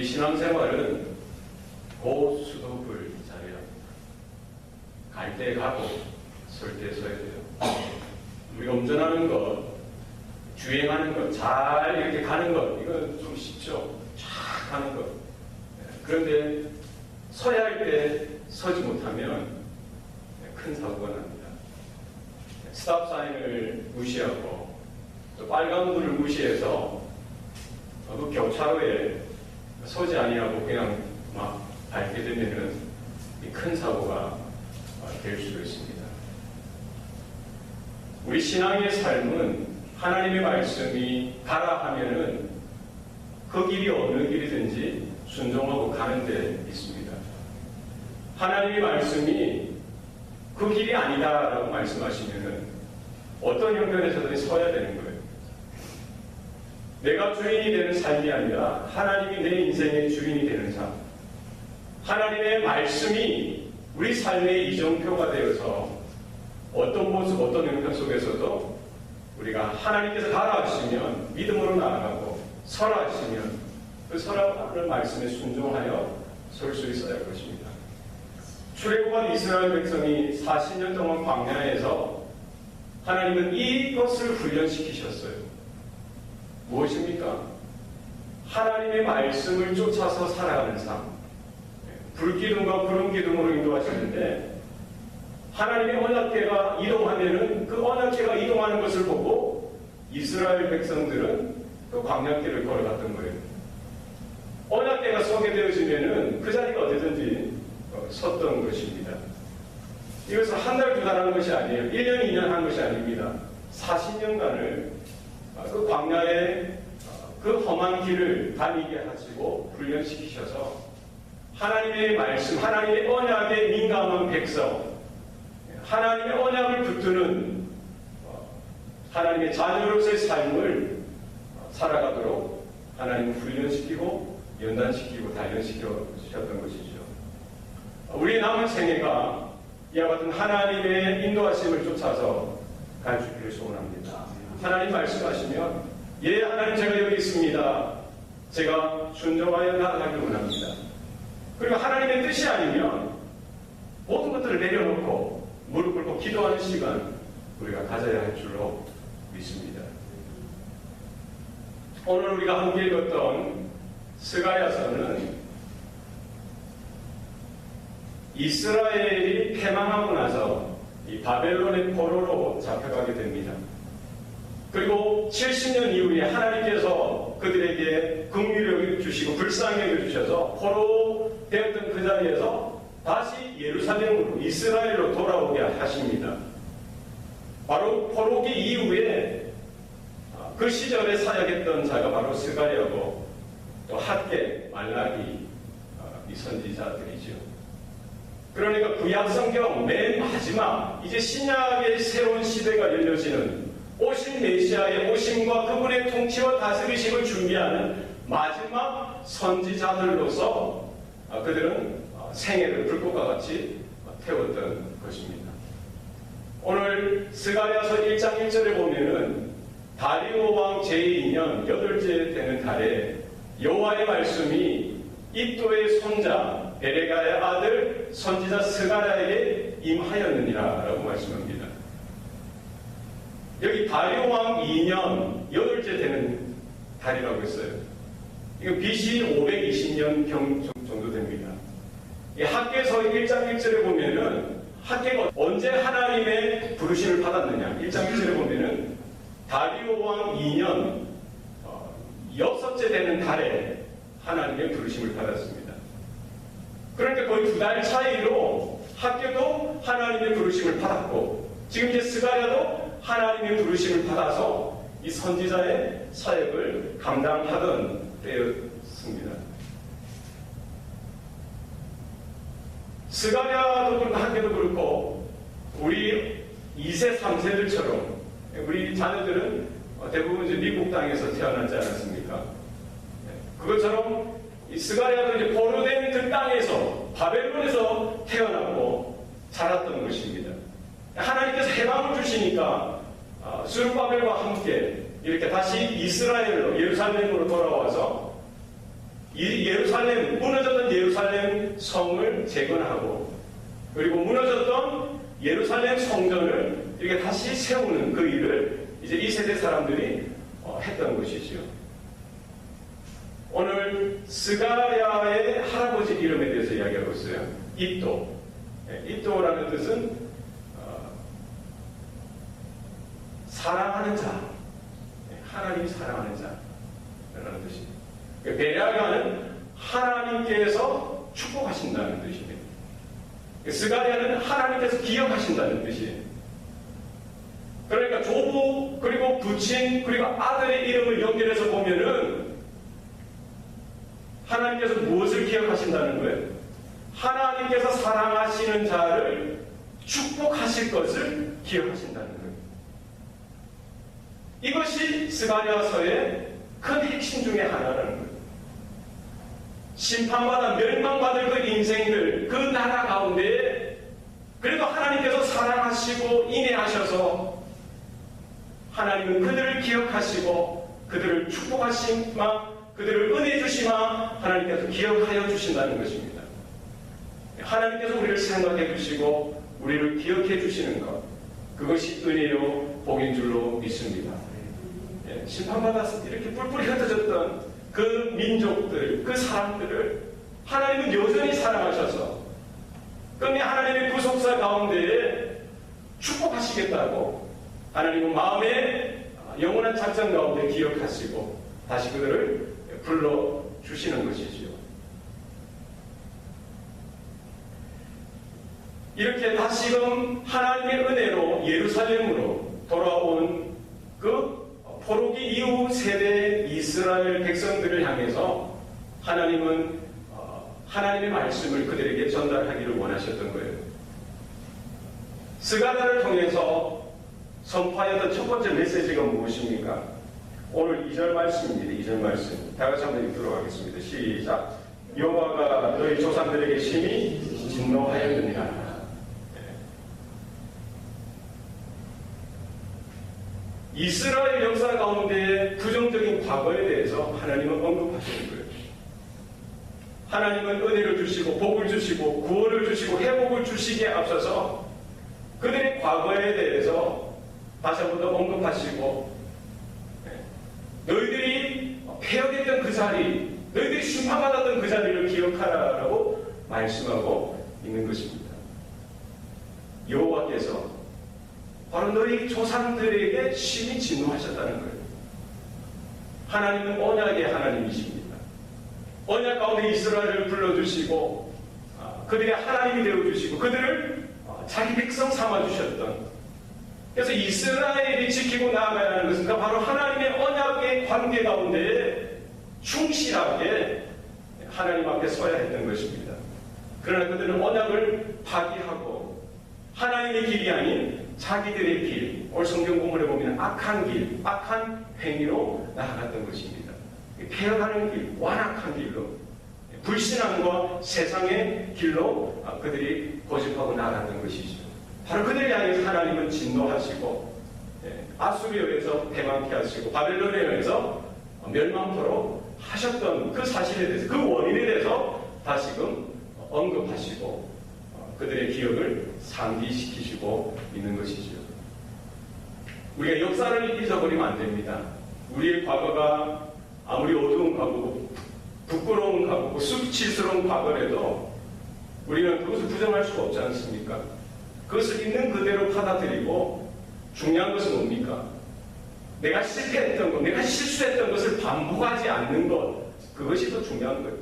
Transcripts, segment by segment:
신앙생활은 고수도불 잘해야 합니다. 갈 때 가고 설 때 서야 돼요. 우리가 운전하는 것, 주행하는 것, 잘 이렇게 가는 것, 이건 좀 쉽죠. 쫙 가는 것. 그런데 서야 할 때 서지 못하면 큰 사고가 납니다. 스탑 사인을 무시하고 또 빨간불을 무시해서 그 교차로에 서지 아니하고 그냥 막 밟게 되면은 큰 사고가 될 수도 있습니다. 우리 신앙의 삶은 하나님의 말씀이 가라 하면은 그 길이 어느 길이든지 순종하고 가는 데 있습니다. 하나님의 말씀이 그 길이 아니다라고 말씀하시면은 어떤 형편에서든 서야 되는 거예요. 내가 주인이 되는 삶이 아니라 하나님이 내 인생의 주인이 되는 삶. 하나님의 말씀이 우리 삶의 이정표가 되어서 어떤 모습, 어떤 형편 속에서도 우리가 하나님께서 가라 하시면 믿음으로 나아가고 서라 하시면 그 서라는 말씀에 순종하여 설 수 있어야 할 것입니다. 출애굽한 이스라엘 백성이 40년 동안 광야에서 하나님은 이것을 훈련시키셨어요. 무엇입니까? 하나님의 말씀을 쫓아서 살아가는 삶. 불기둥과 구름기둥으로 인도하시는데 하나님의 언약궤가 이동하면은 그 언약궤가 이동하는 것을 보고 이스라엘 백성들은 그 광야길을 걸어갔던 거예요. 언약궤가 서게 되어지면은 그 자리가 어디든지 섰던 것입니다. 이것은 한 달, 두 달 한 것이 아니에요. 1년, 2년 한 것이 아닙니다. 40년간을 그 광야의 그 험한 길을 다니게 하시고 훈련시키셔서 하나님의 말씀, 하나님의 언약에 민감한 백성, 하나님의 언약을 붙드는 하나님의 자녀로서의 삶을 살아가도록 하나님은 훈련시키고 연단시키고 단련시켜 주셨던 것이죠. 우리 남은 생애가 이와 같은 하나님의 인도하심을 쫓아서 갈 수 있기를 소원합니다. 하나님 말씀하시면 예 하나님 제가 여기 있습니다. 제가 순종하여 나아가기를 원합니다. 그리고 하나님의 뜻이 아니면 모든 것들을 내려놓고 무릎 꿇고 기도하는 시간 우리가 가져야 할 줄로 믿습니다. 오늘 우리가 함께 읽었던 스가랴서는 이스라엘이 패망하고 나서 이 바벨론의 포로로 잡혀가게 됩니다. 그리고 70년 이후에 하나님께서 그들에게 긍휼을 주시고 불쌍히 여겨주셔서 포로 되었던 그 자리에서 다시 예루살렘으로 이스라엘로 돌아오게 하십니다. 바로 포로기 이후에 그 시절에 사역했던 자가 바로 스가랴고 또 학개, 말라기 이 선지자들이죠. 그러니까 구약성경 맨 마지막 이제 신약의 새로운 시대가 열려지는 오신 메시아의 오심과 그분의 통치와 다스리심을 준비하는 마지막 선지자들로서 그들은 생애를 불꽃과 같이 태웠던 것입니다. 오늘 스가랴서 1장 1절에 보면은 다리오 왕 제2년 8째 되는 달에 여호와의 말씀이 iddo의 손자 베레가의 아들 선지자 스가랴에게 임하였느니라 라고 말씀합니다. 여기 다리오 왕 2년 8째 되는 달이라고 했어요. 이거 BC 520년 정도 됩니다. 이 학개서 1장 1절에 보면은 학개가 언제 하나님의 부르심을 받았느냐 1장 1절에 보면은 다리오 왕 2년 6째 되는 달에 하나님의 부르심을 받았습니다. 그러니까 거의 2달 차이로 학교도 하나님의 부르심을 받았고 지금 이제 스가랴도 하나님의 부르심을 받아서 이 선지자의 사역을 감당하던 때였습니다. 스가랴도 그렇고 학교도 그렇고 우리 2세, 3세들처럼 우리 자녀들은 대부분 이제 미국 땅에서 태어나지 않았습니까? 그것처럼 이 스가랴도 이제 포로된 그 땅에서 바벨론에서 태어나고 자랐던 것입니다. 하나님께서 해방을 주시니까 스룹바벨과 함께 이렇게 다시 이스라엘로 예루살렘으로 돌아와서 이 무너졌던 예루살렘 성을 재건하고, 그리고 무너졌던 예루살렘 성전을 이렇게 다시 세우는 그 일을 이제 이 세대 사람들이 했던 것이지요. 오늘 스가랴의 할아버지 이름에 대해서 이야기하고 있어요. iddo. iddo라는 뜻은 사랑하는 자, 하나님이 사랑하는 자라는 뜻입니다. 베랴가는 하나님께서 축복하신다는 뜻입니다. 스가랴는 하나님께서 기억하신다는 뜻이에요. 그러니까 조부, 그리고 부친, 그리고 아들의 이름을 연결해서 보면은 하나님께서 무엇을 기억하신다는 거예요? 하나님께서 사랑하시는 자를 축복하실 것을 기억하신다는 거예요. 이것이 스가랴서의 큰 핵심 중에 하나라는 거예요. 심판받아 멸망받을 그 인생들, 그 나라 가운데 그래도 하나님께서 사랑하시고 인애하셔서 하나님은 그들을 기억하시고 그들을 축복하시마, 그들을 은혜 주시마 하나님께서 기억하여 주신다는 것입니다. 하나님께서 우리를 생각해 주시고 우리를 기억해 주시는 것, 그것이 은혜요 복인 줄로 믿습니다. 심판받아서 이렇게 뿔뿔이 흩어졌던 그 민족들, 그 사람들을 하나님은 여전히 사랑하셔서 끝내 하나님의 구속사 가운데에 축복하시겠다고 하나님은 마음의 영원한 작전 가운데 기억하시고 다시 그들을 불러주시는 것이지요. 이렇게 다시금 하나님의 은혜로 예루살렘으로 돌아온 그 포로기 이후 세대 이스라엘 백성들을 향해서 하나님은 하나님의 말씀을 그들에게 전달하기를 원하셨던 거예요. 스가랴를 통해서 선포하였던 첫 번째 메시지가 무엇입니까? 오늘 2절 말씀입니다. 2절 말씀. 다 같이 한번 읽도록 하겠습니다. 시작. 여호와가 너희 조상들에게 심히 진노하였느니라. 이스라엘 역사 가운데 부정적인 과거에 대해서 하나님은 언급하시는 거예요. 하나님은 은혜를 주시고 복을 주시고 구원을 주시고 회복을 주시기에 앞서서 그들의 과거에 대해서 다시 한 번 더 언급하시고 너희들이 폐역했던 그 자리, 너희들이 심판받았던 그 자리를 기억하라라고 말씀하고 있는 것입니다. 여호와께서 바로 너희 조상들에게 심히 진노하셨다는 거예요. 하나님은 언약의 하나님이십니다. 언약 가운데 이스라엘을 불러주시고 그들의 하나님이 되어주시고 그들을 자기 백성 삼아주셨던, 그래서 이스라엘이 지키고 나아가야 하는 것은 바로 하나님의 언약의 관계 가운데 충실하게 하나님 앞에 서야 했던 것입니다. 그러나 그들은 언약을 파기하고 하나님의 길이 아닌 자기들의 길, 오늘 성경 본문에 보면 악한 길, 악한 행위로 나아갔던 것입니다. 폐역하는 길, 완악한 길로, 불신앙과 세상의 길로 그들이 고집하고 나아갔던 것이죠. 바로 그들을 향해서 하나님은 진노하시고 아수리아에서 패망케 하시고 바벨론에서 멸망토록 하셨던 그 사실에 대해서, 그 원인에 대해서 다시금 언급하시고 그들의 기억을 상기시키시고 있는 것이죠. 우리가 역사를 잊어버리면 안 됩니다. 우리의 과거가 아무리 어두운 과거고 부끄러운 과거고 수치스러운 과거라도 우리는 그것을 부정할 수가 없지 않습니까? 그것을 있는 그대로 받아들이고 중요한 것은 뭡니까? 내가 실패했던 것, 내가 실수했던 것을 반복하지 않는 것, 그것이 더 중요한 거예요.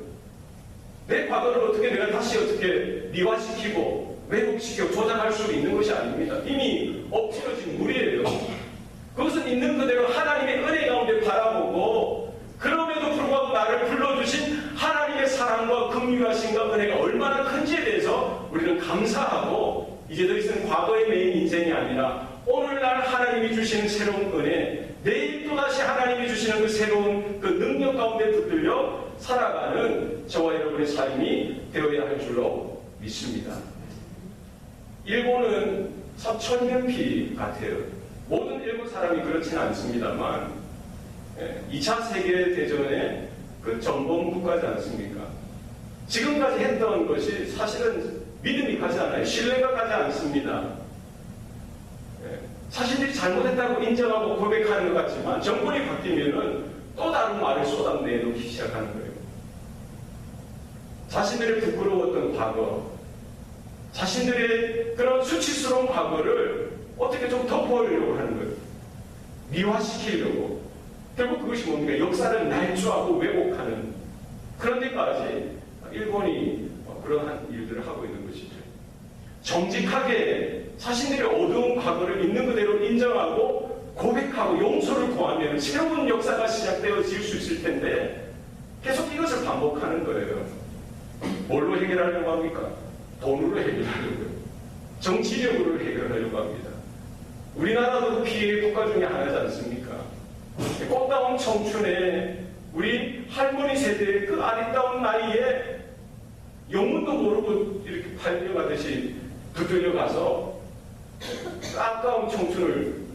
내 과거를 어떻게 내가 다시 어떻게 미화시키고 왜곡시키고 조작할 수 있는 것이 아닙니다. 이미 엎질러진 물이에요. 그것은 있는 그대로 하나님의 은혜 가운데 바라보고 그럼에도 불구하고 나를 불러주신 하나님의 사랑과 긍휼하심과 은혜가 얼마나 큰지에 대해서 우리는 감사하고 이제 더 이상 과거에 매인 인생이 아니라 오늘날 하나님이 주시는 새로운 은혜, 내일 또다시 하나님이 주시는 그 새로운 그 능력 가운데 붙들려 살아가는 저와 여러분의 삶이 되어야 할 줄로 믿습니다. 일본은 천년피 같아요. 모든 일본 사람이 그렇지는 않습니다만 2차 세계대전에 그 전범 국가지 않습니까? 지금까지 했던 것이 사실은 믿음이 가지 않아요. 신뢰가 가지 않습니다. 자신들이 잘못했다고 인정하고 고백하는 것 같지만 정권이 바뀌면은 또 다른 말을 쏟아내놓기 시작하는 거예요. 자신들의 부끄러웠던 과거, 자신들의 그런 수치스러운 과거를 어떻게 좀 덮어보려고 하는 거예요. 미화시키려고. 결국 그것이 뭡니까? 역사를 날조하고 왜곡하는 그런 데까지 일본이 그러한 일들을 하고 있는 것이죠. 정직하게 자신들의 어두운 과거를 있는 그대로 인정하고 고백하고 용서를 구하면 새로운 역사가 시작되어질 수 있을 텐데 계속 이것을 반복하는 거예요. 뭘로 해결하려고 합니까? 돈으로 해결하려고요. 정치력으로 해결하려고 합니다. 우리나라도 피해 국가 중에 하나지 않습니까? 꽃다운 청춘에 우리 할머니 세대의 그 아리따운 나이에 영문도 모르고 이렇게 팔려가듯이 두들려가서 그 아까운 청춘을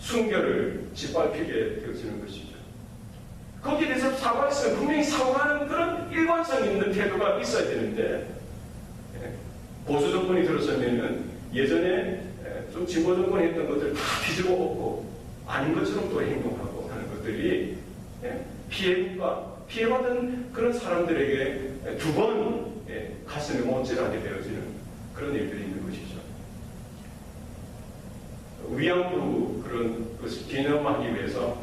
순결을 짓밟히게 되어지는 것이죠. 거기에 대해서 사과했으면 분명히 사과하는 그런 일관성 있는 태도가 있어야 되는데 보수 정권이 들어서면은 예전에 좀 진보 정권이 했던 것들 다 뒤집어 엎고 아닌 것처럼 또 행동하고 하는 것들이 피해받은 그런 사람들에게 두 번 가슴에 못질하게 되어지는 그런 일들이 있는 것이죠. 위안부 그런 것을 기념하기 위해서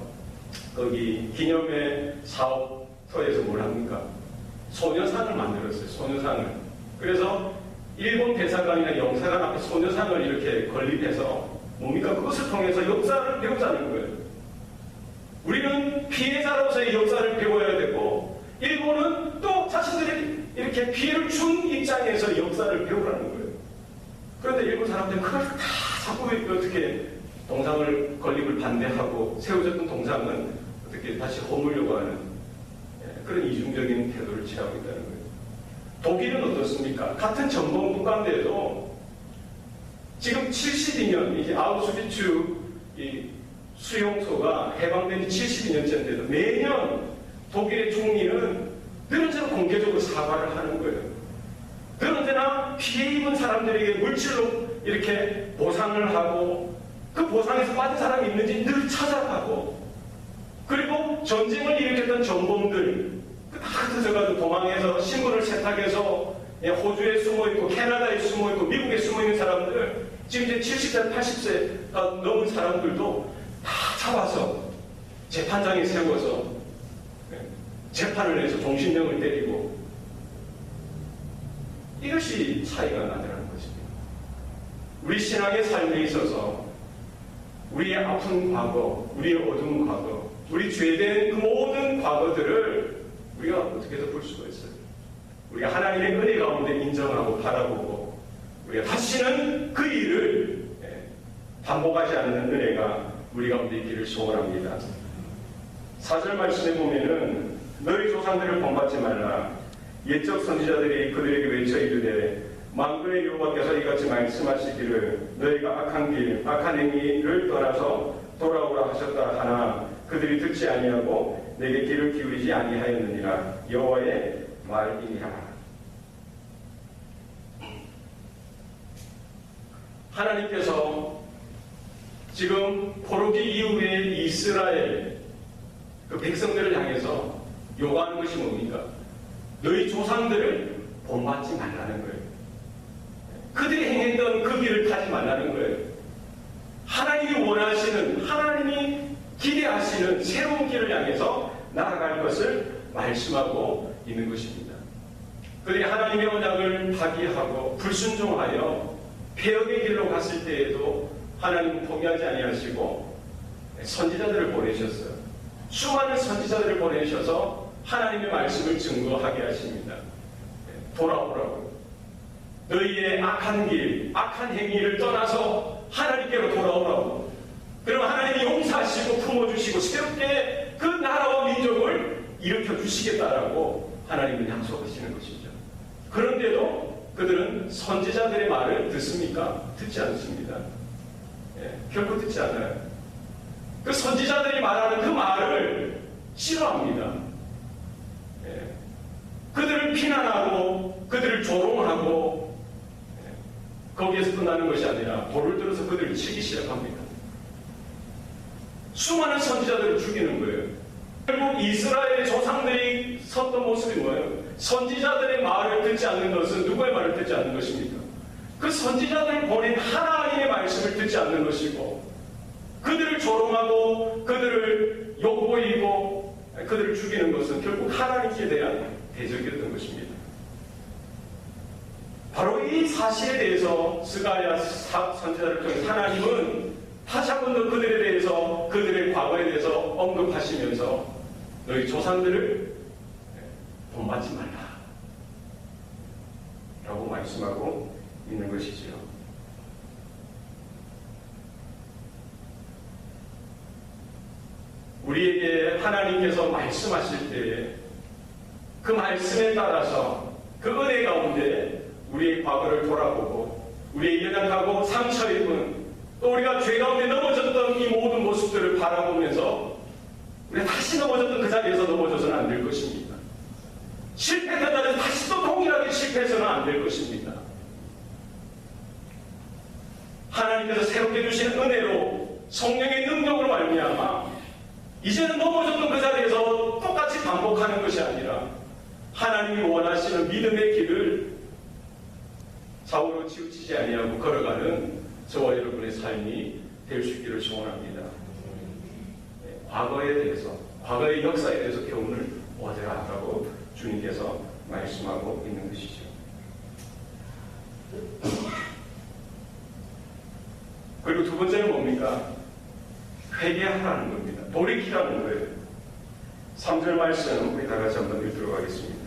거기 기념의 사업터에서 뭘 합니까? 소녀상을 만들었어요. 소녀상을. 그래서 일본 대사관이나 영사관 앞에 소녀상을 이렇게 건립해서 뭡니까? 그것을 통해서 역사를 배우자는 거예요. 우리는 피해자로서의 역사를 배워야 되고 일본은 또 자신들이 이렇게 피해를 준 입장에서 역사를 배우라는 거예요. 그런데 일본 사람들은 그걸 다 자꾸 어떻게 동상을 건립을 반대하고 세워졌던 동상은 어떻게 다시 허물려고 하는 그런 이중적인 태도를 취하고 있다는 거예요. 독일은 어떻습니까? 같은 전범 국가인데도 지금 72년 이제 아우슈비츠 이 수용소가 해방된 지 72년째인데도 매년 독일의 총리는 늘 언제나 공개적으로 사과를 하는 거예요. 늘 언제나 피해 입은 사람들에게 물질로 이렇게 보상을 하고 그 보상에서 빠진 사람이 있는지 늘 찾아가고 그리고 전쟁을 일으켰던 전범들 다 흩어져가지고 도망해서 신분을 세탁해서 호주에 숨어있고 캐나다에 숨어있고 미국에 숨어있는 사람들 지금 이제 70세 80세가 넘은 사람들도 다 잡아서 재판장에 세워서 재판을 해서 종신형을 때리고 이것이 차이가 나더라는 것입니다. 우리 신앙의 삶에 있어서 우리의 아픈 과거, 우리의 어두운 과거, 우리 죄된 그 모든 과거들을 우리가 어떻게 덮을 수가 있어요? 우리가 하나님의 은혜 가운데 인정하고 바라보고 우리가 다시는 그 일을 반복하지 않는 은혜가 우리 가운데 있기를 소원합니다. 4절 말씀에 보면은 너희 조상들을 본받지 말라. 옛적 선지자들이 그들에게 외쳐 이르되 만군의 여호와께서 이같이 말씀하시기를 너희가 악한 길, 악한 행위를 떠나서 돌아오라 하셨다 하나 그들이 듣지 아니하고 내게 귀를 기울이지 아니하였느니라. 여호와의 말이니라. 하나님께서 지금 포로기 이후에 이스라엘 그 백성들을 향해서 요구하는 것이 뭡니까? 너희 조상들을 본받지 말라는 거예요. 그들이 행했던 그 길을 가지 말라는 거예요. 하나님이 원하시는, 하나님이 기대하시는 새로운 길을 향해서 나아갈 것을 말씀하고 있는 것입니다. 그들이 하나님의 언약을 파기하고 불순종하여 폐역의 길로 갔을 때에도 하나님은 포기하지 아니하시고 선지자들을 보내셨어요. 수많은 선지자들을 보내셔서 하나님의 말씀을 증거하게 하십니다. 돌아오라고. 너희의 악한 길, 악한 행위를 떠나서 하나님께로 돌아오라고. 그럼 하나님이 용서하시고 품어주시고 새롭게 그 나라와 민족을 일으켜 주시겠다라고 하나님은 약속하시는 것이죠. 그런데도 그들은 선지자들의 말을 듣습니까? 듣지 않습니다. 결코 듣지 않아요. 그 선지자들이 말하는 그 말을 싫어합니다. 그들을 비난하고 그들을 조롱하고 거기에서 끝나는 것이 아니라 돌을 들어서 그들을 치기 시작합니다. 수많은 선지자들을 죽이는 거예요. 결국 이스라엘의 조상들이 섰던 모습이 뭐예요? 선지자들의 말을 듣지 않는 것은 누구의 말을 듣지 않는 것입니까? 그 선지자들을 보낸 하나님의 말씀을 듣지 않는 것이고, 그들을 조롱하고 그들을 욕보이고 그들을 죽이는 것은 결국 하나님께 대한 대적이었던 것입니다. 바로 이 사실에 대해서 스가랴 선지자를 통해 하나님은 다시 한 번 더 그들에 대해서, 그들의 과거에 대해서 언급하시면서 너희 조상들을 본받지 말라 라고 말씀하고 있는 것이지요. 우리에게 하나님께서 말씀하실 때에 그 말씀에 따라서 그 은혜 가운데 우리의 과거를 돌아보고 우리의 연약하고 상처 입은 또 우리가 죄 가운데 넘어졌던 이 모든 모습들을 바라보면서 우리가 다시 넘어졌던 그 자리에서 넘어져서는 안 될 것입니다. 실패했던 자리에서 다시 또 동일하게 실패해서는 안 될 것입니다. 하나님께서 새롭게 주신 은혜로 성령의 능력으로 말미암아 이제는 넘어졌던 그 자리에서 똑같이 반복하는 것이 아니라 하나님이 원하시는 믿음의 길을 좌우로 치우치지 아니하고 걸어가는 저와 여러분의 삶이 될 수 있기를 소원합니다. 과거에 대해서, 과거의 역사에 대해서 교훈을 얻으라라고 주님께서 말씀하고 있는 것이죠. 그리고 두 번째는 뭡니까? 회개하라는 겁니다. 돌이키라는 거예요. 3절 말씀 우리 다 같이 한번 읽도록 하겠습니다.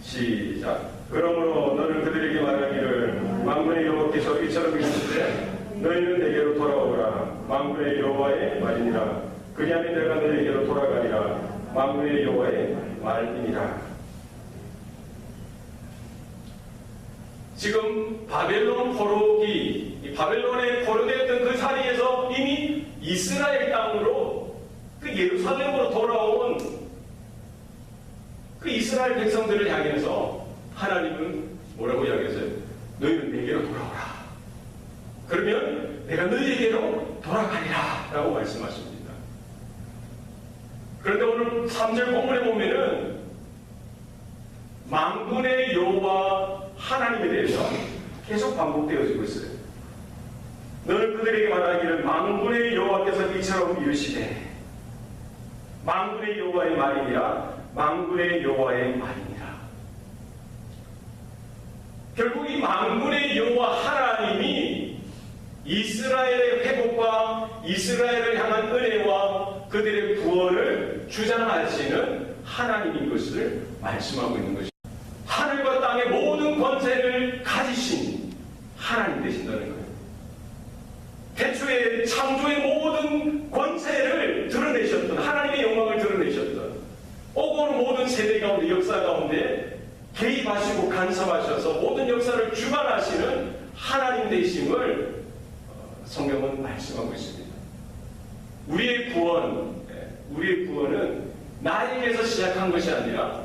시작. 그러므로 너는 그들에게 말하기를 만군의 여호와께서 이처럼 이르시되 너희는 내게로 돌아오라. 만군의 여호와의 말이니라. 그리하면 내가 너희에게로 돌아가리라. 만군의 여호와의 말이니라. 지금 바벨론 포로기, 이 바벨론에 포로되었던 그 자리에서 이미 이스라엘 땅으로 그 예루살렘으로 돌아온 그 이스라엘 백성들을 향해서 하나님은 뭐라고 이야기했어요? 너희는 내게로 돌아오라. 그러면 내가 너희에게로 돌아가리라 라고 말씀하십니다. 그런데 오늘 3절 본문에 보면은 만군의 여호와 하나님에 대해서 계속 반복되어지고 있어요. 너는 그들에게 말하기를 만군의 여호와께서 이처럼 이르시되 만군의 여호와의 말이니라. 만군의 여호와의 말이니라. 결국 이 만군의 여호와 하나님이 이스라엘의 회복과 이스라엘을 향한 은혜와 그들의 구원을 주장하시는 하나님인 것을 말씀하고 있는 것입니다. 하늘과 땅의 모든 권세를 가지신 하나님 되신다는 거예요. 태초에 창조의 모든 권세를 드러내셨던, 하나님의 영광을 드러내셨던, 오고 오는 모든 세대 가운데, 역사 가운데 개입하시고 간섭하셔서 모든 역사를 주관하시는 하나님 되심을 성경은 말씀하고 있습니다. 우리의 구원은 나에게서 시작한 것이 아니라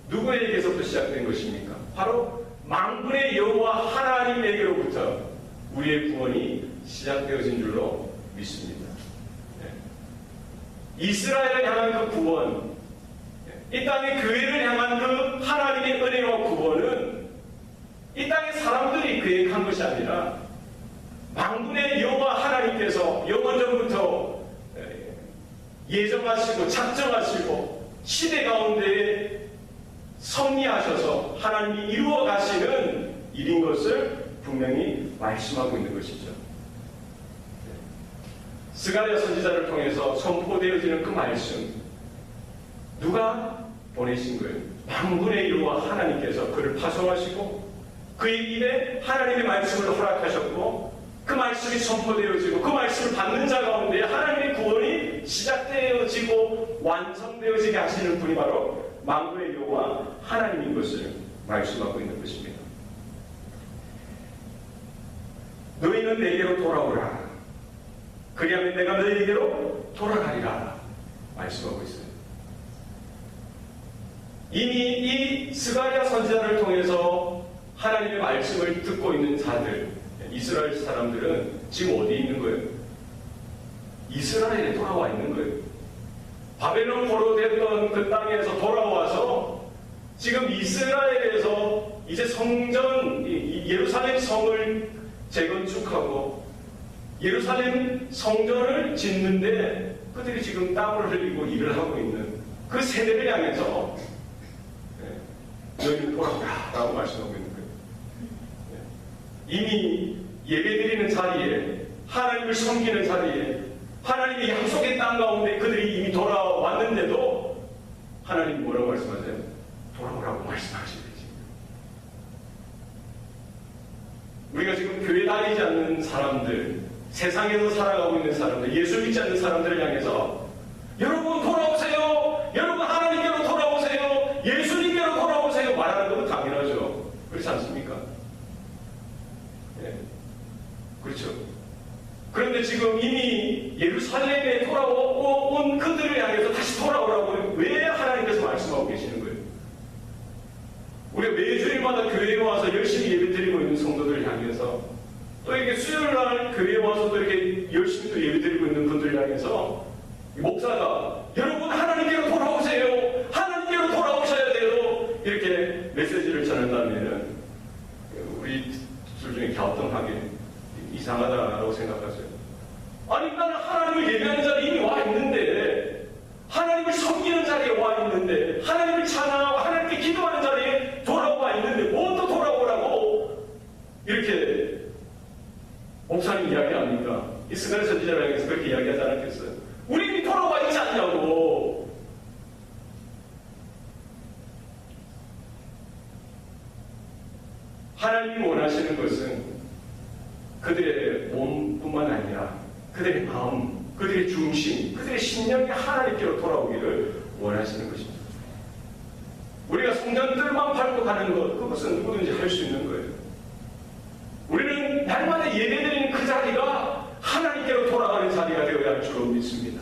누구에게서부터 시작된 것입니까? 바로 만군의 여호와 하나님에게로부터 우리의 구원이 시작되어진 줄로 믿습니다. 이스라엘을 향한 그 구원, 이 땅의 교회를 향한 그 하나님의 은혜와 구원은 이 땅의 사람들이 계획한 것이 아니라 만군의 여호와 하나님께서 영원전부터 예정하시고 작정하시고 시대 가운데 섭리하셔서 하나님이 이루어 가시는 일인 것을 분명히 말씀하고 있는 것이죠. 스가랴 선지자를 통해서 선포되어지는 그 말씀, 누가 보내신 거예요? 만군의 여호와 하나님께서 그를 파송하시고 그의 입에 하나님의 말씀을 허락하셨고 그 말씀이 선포되어지고 그 말씀을 받는 자 가운데 하나님의 구원이 시작되어지고 완성되어지게 하시는 분이 바로 만군의 여호와 하나님인 것을 말씀하고 있는 것입니다. 너희는 내게로 돌아오라. 그리하면 내가 너희에게로 돌아가리라 말씀하고 있어요. 이미 이 스가랴 선지자를 통해서 하나님의 말씀을 듣고 있는 자들, 이스라엘 사람들은 지금 어디 있는 거예요? 이스라엘에 돌아와 있는 거예요. 바벨론 포로됐던 그 땅에서 돌아와서 지금 이스라엘에서 이제 성전, 예루살렘 성을 재건축하고 예루살렘 성전을 짓는데 그들이 지금 땀을 흘리고 일을 하고 있는 그 세대를 향해서 너희는 돌아오라 라고 말씀하고 있는 거예요. 이미 예배드리는 자리에, 하나님을 섬기는 자리에, 하나님의 약속의 땅 가운데 그들이 이미 돌아왔는데도 하나님이 뭐라고 말씀하세요? 돌아오라고 말씀하시는 거지. 우리가 지금 교회 다니지 않는 사람들, 세상에서 살아가고 있는 사람들, 예수 믿지 않는 사람들을 향해서 여러분 돌아오세요! 여러분 하나님께로 돌아오세요! 예수님께로 돌아오세요! 말하는 것도 당연하죠. 그렇지 않습니까? 네. 그렇죠. 그런데 지금 이미 예루살렘에 돌아온 그들을 향해서 다시 돌아오라고 왜 하나님께서 말씀하고 계시는 거예요? 우리가 매주일마다 교회에 와서 열심히 예배드리고 있는 성도들을 향해서 또 이렇게 수요일날 교회에 와서 또 이렇게 열심히 또 예배드리고 있는 분들을 향해서 목사가 여러분 하나님께로 돌아오세요. 하나님께로 돌아오셔야 돼요. 이렇게 메시지를 전한다면 우리 둘 중에 갸우뚱하게 이상하다라고 생각하세요. 아니 나는 하나님을 예배하는 자리에 이미 와 있는데, 하나님을 섬기는 자리에 와 있는데, 하나님을 찬양하고 하나님께 기도하는 자리에 돌아와 있는데 뭐 또 돌아오라고 이렇게 목사님 이야기합니까? 이 스가랴 선지자를 향해서 그렇게 이야기하지 않았겠어요? 우리 이미 돌아와 있지 않냐고. 하나님이 원하시는 것은 그들의 몸뿐만 아니라 그들의 마음, 그들의 중심, 그들의 심령이 하나님께로 돌아오기를 원하시는 것입니다. 우리가 성전들만 밟고 가는 것, 그것은 누구든지 할 수 있는 거예요. 우리는 날마다 예배드리는 그 자리가 하나님께로 돌아가는 자리가 되어야 할 줄로 믿습니다.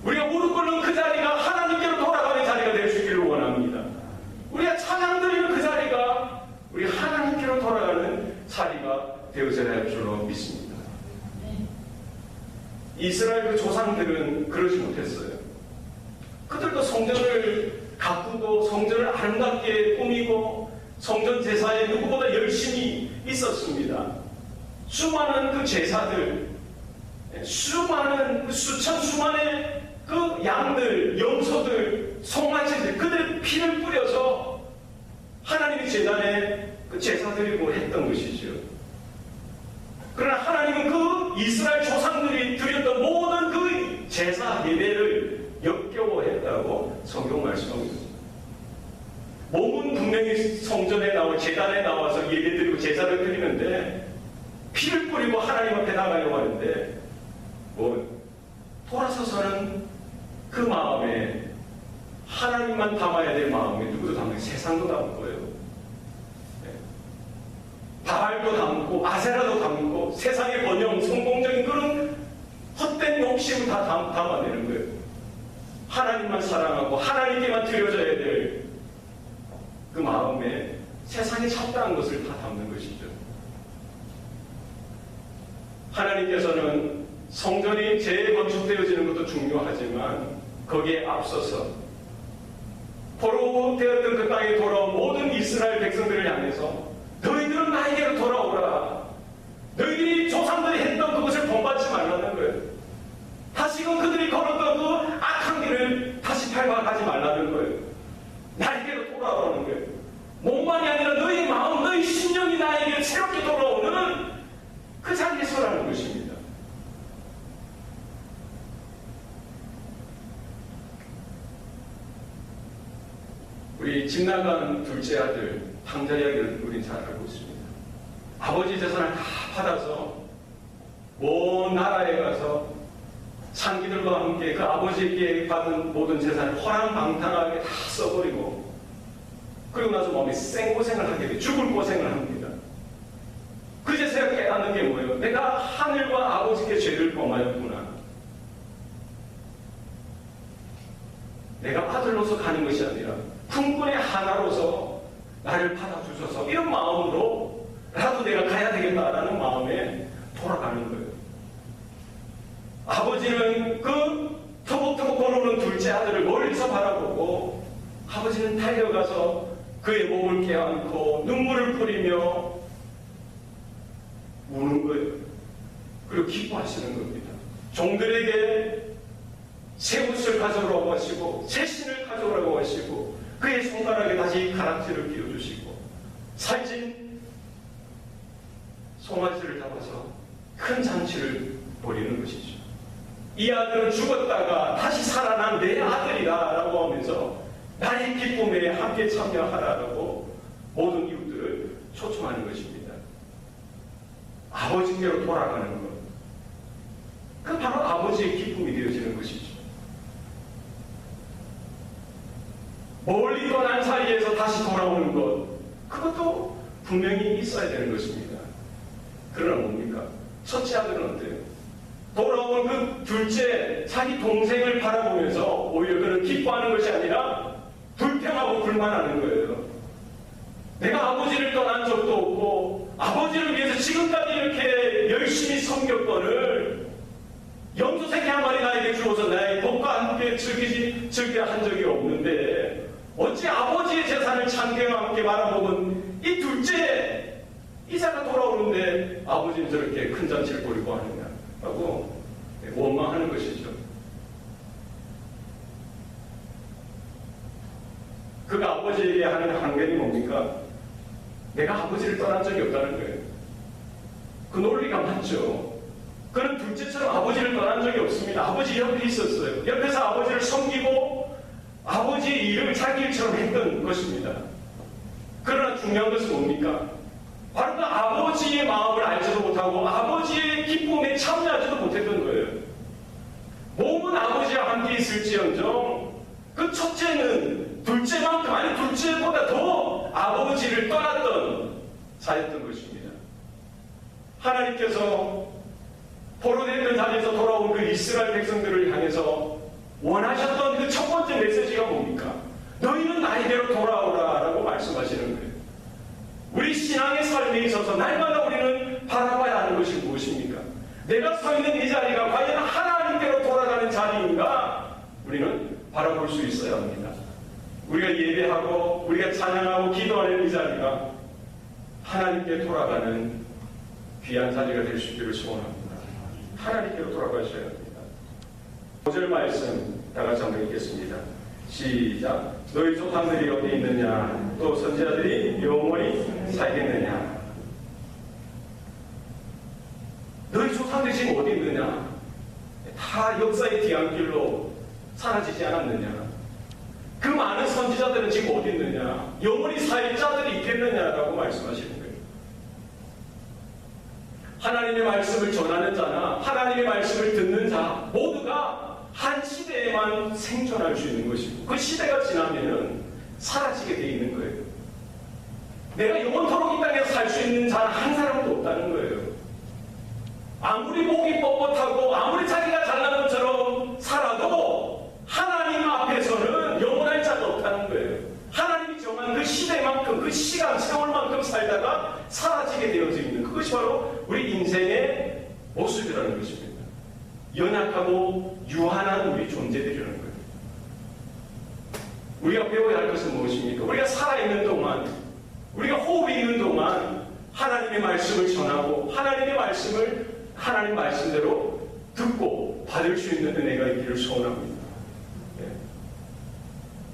우리가 무릎 꿇는 그 자리가 하나님께로 돌아가는 자리가 될 수 있기를 원합니다. 우리가 찬양 드리는 그 자리가 우리 하나님께로 돌아가는 자리가 되어져야 할 줄로 믿습니다. 이스라엘 그 조상들은 그러지 못했어요. 그들도 성전을 가꾸고 성전을 아름답게 꾸미고 성전 제사에 누구보다 열심히 있었습니다. 수많은 그 제사들, 수많은 그 수만의 그 양들, 염소들, 송아지들, 그들의 피를 뿌려서 하나님의 제단에 그 제사 드리고 했던 것이죠. 그러나 하나님은 그 이스라엘 조상들이 드렸던 모든 그 제사 예배를 역겨워했다고 성경 말씀하고 있습니다. 몸은 분명히 성전에 나와 제단에 나와서 예배드리고 제사를 드리는데 피를 뿌리고 하나님 앞에 나가려고 하는데 돌아서서는 그 마음에 하나님만 담아야 될 마음에 누구도 담고 세상도 담을 거예요. 바알도 담고 아세라도 담고 세상의 번영, 성공적인 그런 헛된 욕심을 다 담아내는 거예요. 하나님만 사랑하고 하나님께만 드려져야 될 그 마음에 세상에 잡다한 것을 다 담는 것이죠. 하나님께서는 성전이 재건축되어지는 것도 중요하지만 거기에 앞서서 포로되었던 그 땅에 돌아온 모든 이스라엘 백성들을 향해서 너희들은 나에게로 돌아오라. 너희들이 조상들이 했던 그것을 본받지 말라는 거예요. 다시금 그들이 걸었던 그 악한 길을 다시 밟아가지 말라는 거예요. 나에게로 돌아오라는 거예요. 몸만이 아니라 너희 마음, 너희 심령이 나에게 새롭게 돌아오는 그 자리에 서라는 것입니다. 우리 집 나간 둘째 아들 탕자 이야기를 우린 잘 알고 있습니다. 아버지 재산을 다 받아서 먼 나라에 가서 상기들과 함께 그 아버지에게 받은 모든 재산을 허랑방탕하게 다 써버리고 그리고 나서 몸에 생고생을 하게 돼 죽을 고생을 합니다. 그제서야 깨닫는 게 뭐예요? 내가 하늘과 아버지께 죄를 범하였구나. 내가 아들로서 가는 것이 아니라 품꾼의 주셔서 이런 마음으로 라도 내가 가야 되겠다라는 마음에 돌아가는 거예요. 아버지는 그 터벅터벅 걸어오는 둘째 아들을 멀리서 바라보고 아버지는 달려가서 그의 목을 껴안고 눈물을 뿌리며 우는 거예요. 그리고 기뻐하시는 겁니다. 종들에게 새 옷을 가져오라고 하시고 새 신을 가져오라고 하시고 그의 손가락에 다시 가락지를 끼워주시고 살찐 송아지를 잡아서 큰 잔치를 벌이는 것이죠. 이 아들은 죽었다가 다시 살아난 내 아들이다 라고 하면서 나의 기쁨에 함께 참여하라라고 모든 이웃들을 초청하는 것입니다. 아버지께로 돌아가는 것. 그 바로 아버지의 기쁨이 되어지는 것이죠. 멀리 떠난 사이에서 다시 돌아오는 것, 그것도 분명히 있어야 되는 것입니다. 그러나 뭡니까? 첫째 아들은 어때요? 돌아온 그 둘째 자기 동생을 바라보면서 오히려 그는 기뻐하는 것이 아니라 불평하고 불만하는 거예요. 내가 아버지를 떠난 적도 없고 아버지를 위해서 지금까지 이렇게 열심히 섬겼거늘 염소새끼 한 마리 나에게 주어서 나의 복과 함께 즐겨 한 적이 없는데 어찌 아버지의 재산을 창대와 함께 말아먹은 이 둘째 이자가 돌아오는데 아버지는 저렇게 큰 잔치를 벌이고 하느냐 하고 원망하는 것이죠. 그가 아버지에게 하는 항변이 뭡니까? 내가 아버지를 떠난 적이 없다는 거예요. 그 논리가 맞죠. 그는 둘째처럼 아버지를 떠난 적이 없습니다. 아버지 옆에 있었어요. 옆에서 아버지를 섬기고 아버지의 일을 자기 일처럼 했던 것입니다. 그러나 중요한 것은 뭡니까? 바로 그 아버지의 마음을 알지도 못하고 아버지의 기쁨에 참여하지도 못했던 거예요. 몸은 아버지와 함께 있을지언정 그 첫째는 둘째만큼 아니 둘째보다 더 아버지를 떠났던 자였던 것입니다. 하나님께서 포로됐던 자리에서 돌아온 그 이스라엘 백성들을 향해서 원하셨던 그 첫 번째 메시지가 뭡니까? 너희는 나에게로 돌아오라 라고 말씀하시는 거예요. 우리 신앙의 삶에 있어서 날마다 우리는 바라봐야 하는 것이 무엇입니까? 내가 서 있는 이 자리가 과연 하나님께로 돌아가는 자리인가? 우리는 바라볼 수 있어야 합니다. 우리가 예배하고 우리가 찬양하고 기도하는 이 자리가 하나님께 돌아가는 귀한 자리가 될 수 있기를 소원합니다. 하나님께로 돌아가셔야 합니다. 5절 말씀 다 같이 한번 읽겠습니다. 시작. 너희 조상들이 어디 있느냐? 또 선지자들이 영원히 살겠느냐? 너희 조상들이 지금 어디 있느냐? 다 역사의 뒤안길로 사라지지 않았느냐? 그 많은 선지자들은 지금 어디 있느냐? 영원히 살 자들이 있겠느냐라고 말씀하시는 거예요. 하나님의 말씀을 전하는 자나 하나님의 말씀을 듣는 자 모두가 한 시대에만 생존할 수 있는 것이고 그 시대가 지나면은 사라지게 돼 있는 거예요. 내가 영원토록 이 땅에서 살 수 있는 자는 한 사람도 없다는 거예요. 아무리 목이 뻣뻣하고 아무리 자기가 잘난 것처럼 살아도 하나님 앞에서는 영원할 자가 없다는 거예요. 하나님이 정한 그 시대만큼 그 시간 세월만큼 살다가 사라지게 되어져 있는 그것이 바로 우리 인생의 모습이라는 것입니다. 연약하고 유한한 우리 존재들이라는 거예요. 우리가 배워야 할 것은 무엇입니까? 우리가 살아있는 동안 우리가 호흡이 있는 동안 하나님의 말씀을 전하고 하나님의 말씀을 하나님 말씀대로 듣고 받을 수 있는 은혜가 있기를 소원합니다.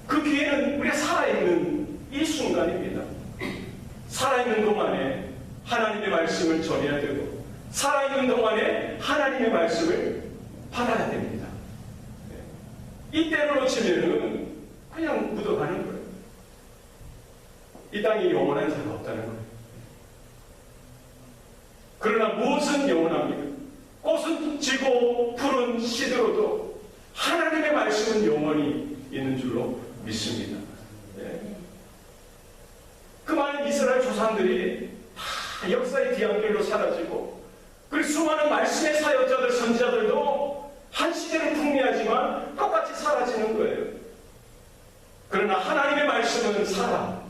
그 기회는 우리가 살아있는 이 순간입니다. 살아있는 동안에 하나님의 말씀을 전해야 되고 살아있는 동안에 하나님의 말씀을 받아야 됩니다. 이때를 놓치면은 그냥 묻어가는 거예요. 이 땅에 영원한 자가 없다는 거예요. 그러나 무엇은 영원합니까? 꽃은 지고 푸른 시들어도 하나님의 말씀은 영원히 있는 줄로 믿습니다. 그 많은 이스라엘 조상들이 다 역사의 뒤안길로 사라지고 그리고 수많은 말씀의 사역자들, 선지자들도 한 시대는 풍미하지만 똑같이 사라지는 거예요. 그러나 하나님의 말씀은 살아.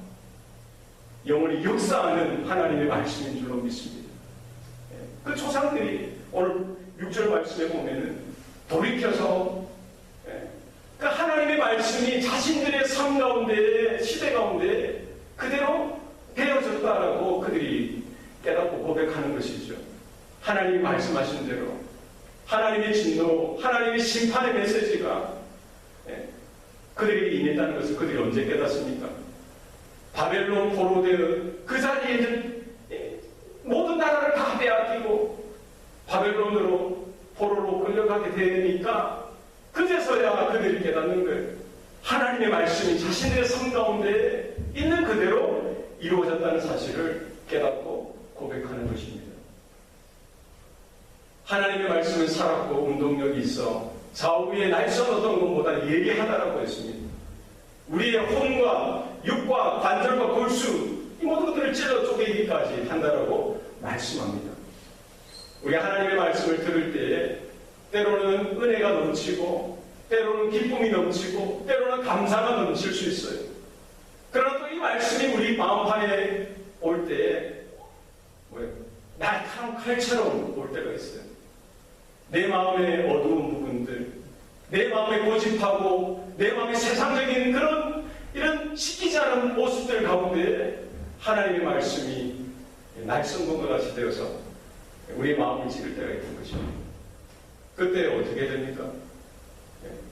영원히 역사하는 하나님의 말씀인 줄로 믿습니다. 그 조상들이 오늘 6절 말씀에 보면은 돌이켜서 그 하나님의 말씀이 자신들의 삶 가운데, 시대 가운데 그대로 되어졌다라고 그들이 깨닫고 고백하는 것이죠. 하나님이 말씀하신 대로 하나님의 진노, 하나님의 심판의 메시지가 그들에게 임했다는 것을 그들이 언제 깨닫습니까? 바벨론 포로되어 그 자리에 있는 모든 나라를 다 빼앗기고 바벨론으로 포로로 끌려가게 되니까 그제서야 그들이 깨닫는 거예요. 하나님의 말씀이 자신들의 삶 가운데 있는 그대로 이루어졌다는 사실을 깨닫고 고백하는 것입니다. 하나님의 말씀은 살았고 운동력이 있어 좌우의 날선 어떤 것보다 예리하다라고 했습니다. 우리의 혼과 육과 관절과 골수 이 모든 것들을 찔러 쪼개기까지 한다라고 말씀합니다. 우리가 하나님의 말씀을 들을 때에 때로는 은혜가 넘치고 때로는 기쁨이 넘치고 때로는 감사가 넘칠 수 있어요. 그러나 또 이 말씀이 우리 마음판에 올 때에 날카로운 칼처럼 올 때가 있어요. 내 마음의 어두운 부분들, 내 마음에 고집하고 내 마음에 세상적인 그런 이런 시키지 않은 모습들 가운데 하나님의 말씀이 날성금과 같이 되어서 우리의 마음을 찌를 때가 있는 것입니다. 그때 어떻게 됩니까?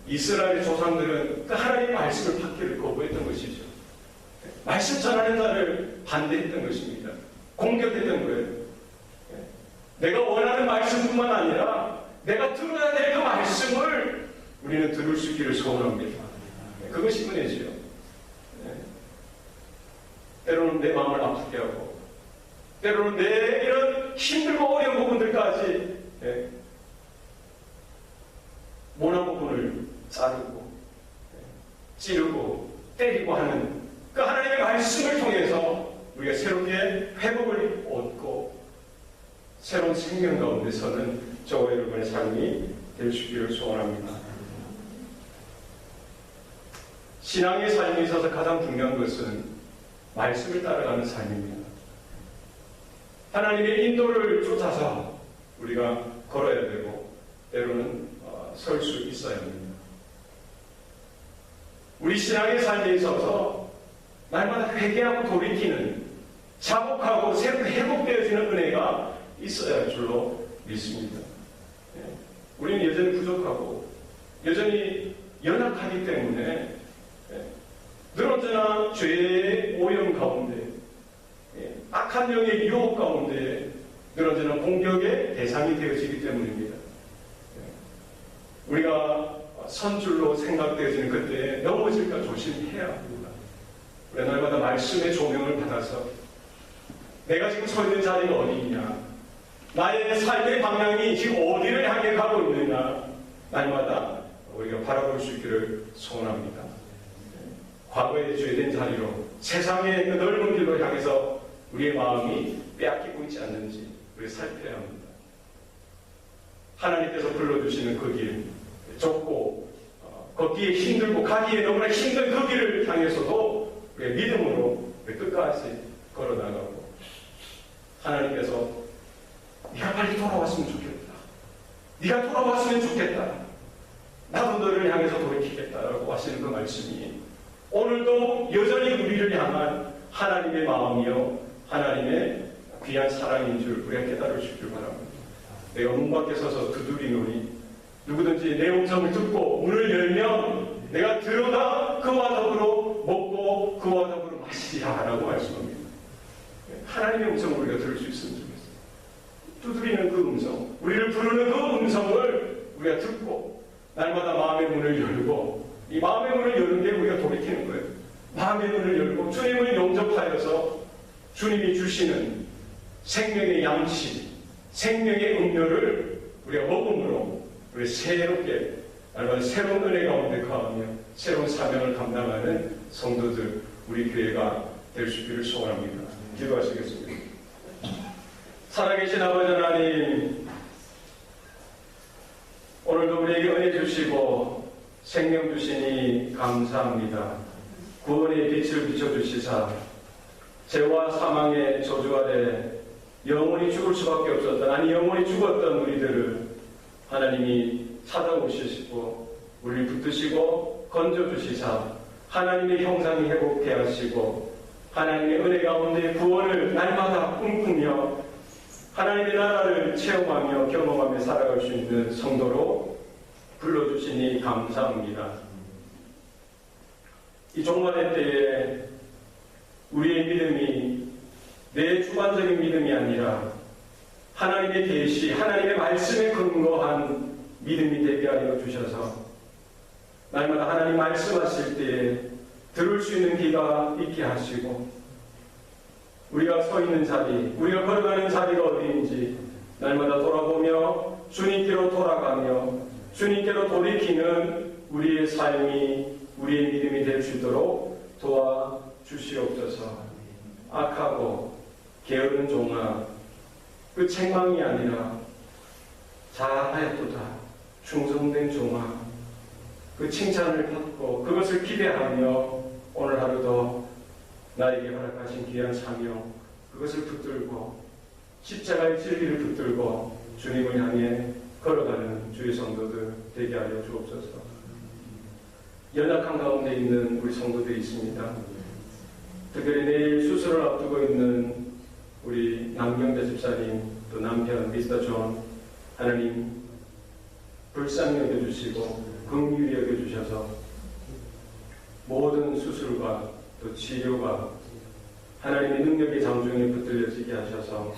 이스라엘의 조상들은 그 하나님의 말씀을 받기를 거부했던 것이죠. 말씀 전하는 자를 반대했던 것입니다. 공격했던 거예요. 내가 원하는 말씀뿐만 아니라 내가 들어야 될 그 말씀을 우리는 들을 수 있기를 소원합니다. 그것이 은혜지요. 때로는 내 마음을 아프게 하고 때로는 내 이런 힘들고 어려운 부분들까지 모난 부분을 자르고 찌르고 때리고 하는 그 하나님의 말씀을 통해서 우리가 새롭게 회복을 얻고 새로운 생명 가운데 서는 저와 여러분의 삶이 될 수 있기를 소원합니다. 신앙의 삶에 있어서 가장 중요한 것은 말씀을 따라가는 삶입니다. 하나님의 인도를 쫓아서 우리가 걸어야 되고 때로는 설 수 있어야 합니다. 우리 신앙의 삶에 있어서 날마다 회개하고 돌이키는 자복하고 새롭게 회복되어지는 은혜가 있어야 할 줄로 믿습니다. 우리는 여전히 부족하고 여전히 연약하기 때문에 늘 언제나 죄의 오염 가운데 악한 영의 유혹 가운데 늘 언제나 공격의 대상이 되어지기 때문입니다. 우리가 선줄로 생각되어지는 그때에 넘어질까 조심해야 합니다. 우리 날마다 말씀의 조명을 받아서 내가 지금 서 있는 자리가 어디 있냐, 나의 삶의 방향이 지금 어디를 향해 가고 있느냐 날마다 우리가 바라볼 수 있기를 소원합니다. 과거에 죄된 자리로 세상의 그 넓은 길로 향해서 우리의 마음이 빼앗기고 있지 않는지 우리 살펴야 합니다. 하나님께서 불러주시는 그 길, 좁고 걷기에 힘들고 가기에 너무나 힘든 그 길을 향해서도 우리의 믿음으로 끝까지 걸어나가고 하나님께서 네가 빨리 돌아왔으면 좋겠다. 네가 돌아왔으면 좋겠다. 나도 너를 향해서 돌이키겠다라고 하시는 그 말씀이 오늘도 여전히 우리를 향한 하나님의 마음이요 하나님의 귀한 사랑인 줄 우리가 깨달을 수 있길 바랍니다. 내가 문 밖에 서서 두드리노니 누구든지 내 음성을 듣고 문을 열면 내가 들어가 그와 더불어 먹고 그와 더불어 마시리라 라고 말씀합니다. 하나님의 음성을 우리가 들을 수 있으면 좋겠어요. 두드리는 그 음성, 우리를 부르는 그 음성을 우리가 듣고 날마다 마음의 문을 열고 이 마음의 문을 여는 게 우리가 돌이키는 거예요. 마음의 문을 열고 주님을 영접하여서 주님이 주시는 생명의 양식, 생명의 음료를 우리가 먹음으로 우리 새롭게 날마다 새로운 은혜 가운데 거하며 새로운 사명을 감당하는 성도들 우리 교회가 될 수 있기를 소원합니다. 기도하시겠습니다. 살아계신 아버지 하나님, 오늘도 우리에게 은혜 주시고 생명 주시니 감사합니다. 구원의 빛을 비춰주시사 죄와 사망의 저주 아래 영원히 죽을 수밖에 없었던, 아니 영원히 죽었던 우리들을 하나님이 찾아오시고 우리를 붙드시고 건져주시사 하나님의 형상이 회복케 하시고 하나님의 은혜 가운데 구원을 날마다 꿈꾸며 하나님의 나라를 체험하며 경험하며 살아갈 수 있는 성도로 불러주시니 감사합니다. 이 종말의 때에 우리의 믿음이 내 주관적인 믿음이 아니라 하나님의 계시, 하나님의 말씀에 근거한 믿음이 되게 하여 주셔서 날마다 하나님 말씀하실 때에 들을 수 있는 귀가 있게 하시고 우리가 서 있는 자리, 우리가 걸어가는 자리가 어디인지 날마다 돌아보며 주님께로 돌아가며 주님께로 돌이키는 우리의 삶이, 우리의 믿음이 될 수 있도록 도와주시옵소서. 악하고 게으른 종아, 그 책망이 아니라 잘하였도다, 충성된 종아, 그 칭찬을 받고 그것을 기대하며 오늘 하루도 나에게 허락하신 귀한 사명, 그것을 붙들고 십자가의 진리를 붙들고 주님을 향해 걸어가는 주의 성도들 되게 하여 주옵소서. 연약한 가운데 있는 우리 성도들이 있습니다. 특별히 내일 수술을 앞두고 있는 우리 남경대 집사님, 또 남편 미스터 존, 하나님 불쌍히 여겨주시고 긍휼히 여겨주셔서 모든 수술과 또 치료가 하나님의 능력의 장중에 붙들려지게 하셔서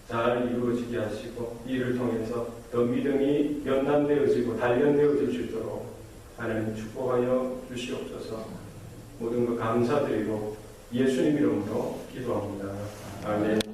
잘 이루어지게 하시고 이를 통해서 더 믿음이 연단되어지고 단련되어질 수 있도록 하나님 축복하여 주시옵소서. 모든 것 감사드리고 예수님 이름으로 기도합니다. 아멘.